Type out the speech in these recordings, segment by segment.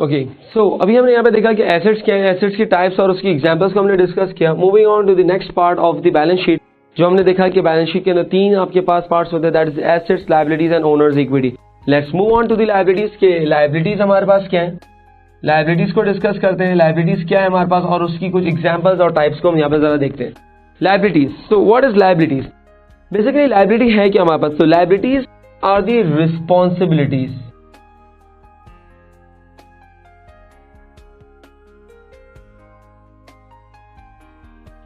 Okay, सो अभी हमने यहाँ पे देखा कि एसेट्स क्या है, एसेट्स की टाइप्स और उसकी एग्जांपल्स को हमने डिस्कस किया। Moving on to the next part of the balance sheet, जो हमने देखा कि बैलेंस शीट के अंदर तीन आपके पास पार्ट्स होते हैं, that is assets, liabilities and owners equity. Let's move on to the liabilities के लायबिलिटीज हमारे पास क्या है, लायबिलिटीज को डिस्कस करते हैं। लायबिलिटीज क्या है हमारे पास और उसकी कुछ एग्जांपल्स और टाइप्स को हम यहाँ पे जरा देखते हैं। Liabilities, so what is liabilities? Basically liability है क्या हमारे पास? तो liabilities are the responsibilities,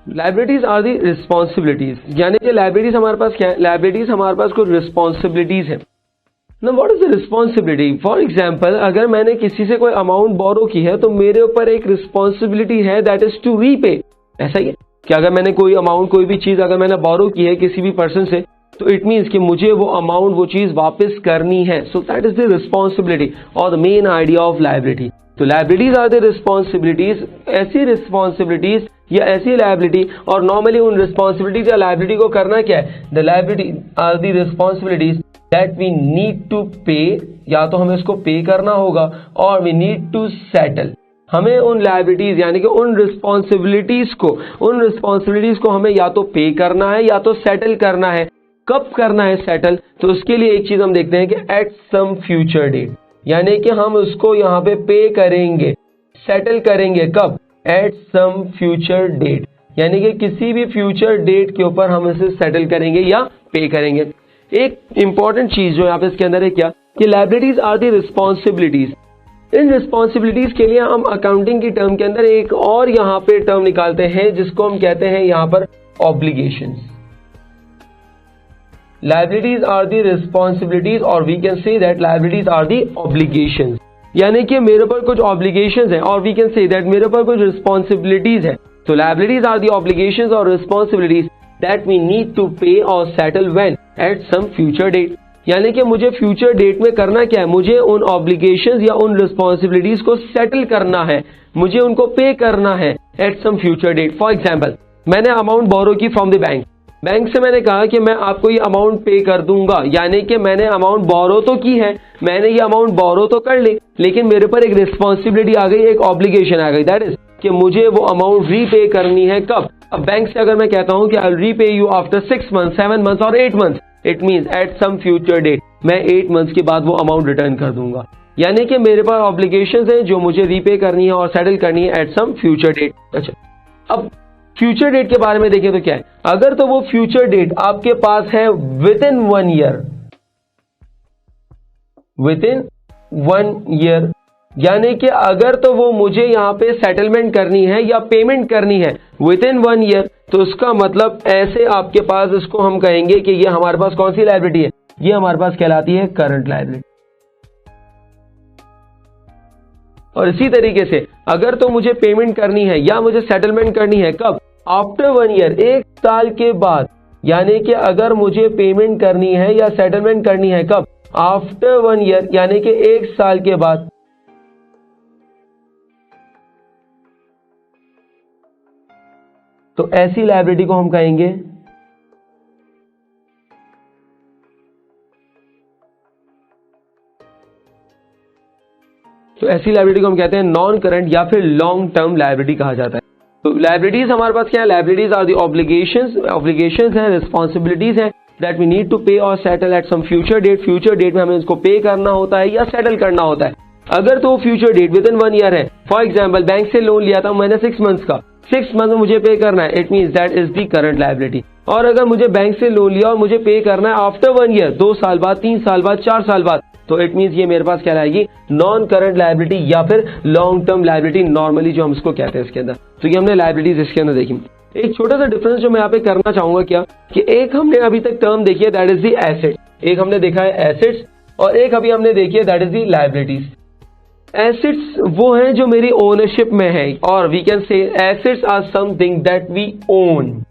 liabilities are the responsibilities, यानी कि लाइबिलिटीज हमारे पास क्या है, लाइबिलिटीज हमारे पास कुछ रिस्पॉन्सिबिलिटीज है ना। What is the responsibility? For example, अगर मैंने किसी से कोई अमाउंट बोरो की है तो मेरे ऊपर एक रिस्पॉन्सिबिलिटी है, दैट इज टू रीपे। ऐसा ही है कि अगर मैंने कोई अमाउंट, कोई भी चीज अगर मैंने बोरो की है किसी भी पर्सन से, तो इट मीन्स कि मुझे वो अमाउंट, वो चीज वापस करनी है। So that is the responsibility और the main idea of liability. तो लाइबिलिटीज आर द रिस्पॉन्सिबिलिटीज, ऐसी रिस्पॉन्सिबिलिटीज या ऐसी लायबिलिटी, और नॉर्मली उन रिस्पॉन्सिबिलिटीज या लायबिलिटी को करना क्या है, the liability are the responsibilities that we need to pay, या तो हमें इसको पे करना होगा, और वी नीड टू सेटल। हमें उन लायबिलिटीज यानी कि उन रिस्पॉन्सिबिलिटीज को हमें या तो पे करना है या तो सेटल करना है। कब करना है सेटल? तो उसके लिए एक चीज हम देखते हैं कि एट सम फ्यूचर डेट, यानी कि हम उसको यहाँ पे पे करेंगे, सेटल करेंगे कब? एट सम फ्यूचर डेट, यानी कि किसी भी फ्यूचर डेट के ऊपर हम इसे सेटल करेंगे या पे करेंगे। एक इंपॉर्टेंट चीज जो यहाँ पे इसके अंदर है क्या, कि लायबिलिटीज आर दी रिस्पॉन्सिबिलिटीज। इन रिस्पॉन्सिबिलिटीज के लिए हम अकाउंटिंग की टर्म के अंदर एक और यहाँ पे टर्म निकालते हैं जिसको हम कहते हैं यहाँ पर obligations. Liabilities are the responsibilities, or we can say that liabilities are the obligations, यानी कि मेरे पर कुछ obligations हैं, और we can say that मेरे पर कुछ responsibilities हैं। तो liabilities are the obligations or responsibilities that we need to pay or settle when at some future date, यानी कि मुझे फ्यूचर डेट में करना क्या है, मुझे उन obligations या उन responsibilities को settle करना है, मुझे उनको पे करना है at some future date। For example, मैंने अमाउंट बोरो की फ्रॉम द बैंक से मैंने कहा कि मैं आपको ये अमाउंट पे कर दूंगा, यानी कि मैंने अमाउंट बोरो तो की है, मैंने ये अमाउंट बोरो तो कर ली, लेकिन मेरे पर एक रिस्पॉन्सिबिलिटी आ गई, एक ऑब्लिगेशन आ गई, दैट इज कि मुझे वो अमाउंट रीपे करनी है। कब? अब बैंक से अगर मैं कहता हूं कि I will repay you after 6 months, 7 months और 8 months, it means at some future date, मैं 8 months के बाद वो अमाउंट रिटर्न कर दूंगा, यानी कि मेरे पास ऑब्लिगेशंस हैं जो मुझे रीपे करनी है और सेटल करनी है एट सम फ्यूचर डेट। अच्छा, अब फ्यूचर डेट के बारे में देखें तो क्या है, अगर तो वो फ्यूचर डेट आपके पास है with in 1 year, with in 1 year, यानी कि अगर तो वो मुझे यहां पे सेटलमेंट करनी है या पेमेंट करनी है विद इन 1 year, तो उसका मतलब ऐसे आपके पास इसको हम कहेंगे कि ये हमारे पास कौन सी लायबिलिटी है, ये हमारे पास कहलाती है करंट लायबिलिटी। और इसी तरीके से अगर तो मुझे पेमेंट करनी है या मुझे सेटलमेंट करनी है कब? आफ्टर 1 year, 1 साल के बाद, यानी कि अगर मुझे पेमेंट करनी है या सेटलमेंट करनी है कब? आफ्टर 1 year, यानी कि 1 साल के बाद। तो ऐसी लायबिलिटी को हम कहेंगे हम कहते हैं नॉन करंट या फिर लॉन्ग टर्म लायबिलिटी कहा जाता है। तो लायबिलिटीज हमारे पास क्या है, लायबिलिटीज आर दी ऑब्लिगेशंस हैं, रिस्पॉन्सिबिलिटीज हैं that we need to pay और settle at some future date. Future date में हमें इसको पे करना होता है या सेटल करना होता है। अगर तो future date within 1 year है, फॉर एग्जाम्पल बैंक से लोन लिया था मैंने 6 months का, 6 months में मुझे पे करना है, it means that is the current liability. और अगर मुझे बैंक से लोन लिया और मुझे पे करना है आफ्टर 1 year, 2 साल बाद, 3 साल बाद, 4 साल बाद, तो इट मींस ये मेरे पास क्या आएगी, नॉन करंट लायबिलिटी या फिर लॉन्ग टर्म लायबिलिटी, नॉर्मली जो हम इसको कहते हैं इसके अंदर। तो ये हमने लायबिलिटीज इसके अंदर देखी। एक छोटा सा डिफरेंस जो मैं यहाँ पे करना चाहूंगा क्या, कि एक हमने अभी तक टर्म देखी है दैट इज दी एसेट, एक हमने देखा है एसेट्स, और एक अभी हमने देखी है that is the liabilities. Assets वो हैं जो मेरी ओनरशिप में है, और we can say assets are something that we own,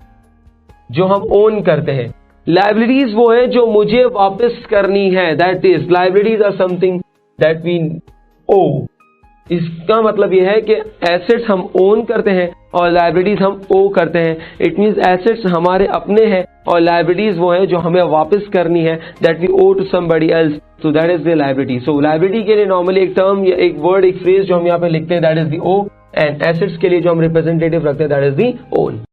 जो हम ओन करते हैं। लायबिलिटीज वो है जो मुझे वापस करनी है, that is liabilities are something that we owe. इसका मतलब यह है कि एसेट्स हम ओन करते हैं और लाइबिलिटीज हम ओ करते हैं। इट मीन्स एसेट्स हमारे अपने हैं और लाइबिलिटीज वो है जो हमें वापस करनी है, that we owe to somebody else, so that is the liability. So liability के लिए नॉर्मली एक टर्म या एक वर्ड, एक फ्रेज जो हम यहाँ पे लिखते हैं that is the owe, and assets के लिए जो हम रिप्रेजेंटेटिव रखते हैं दैट इज द ओन।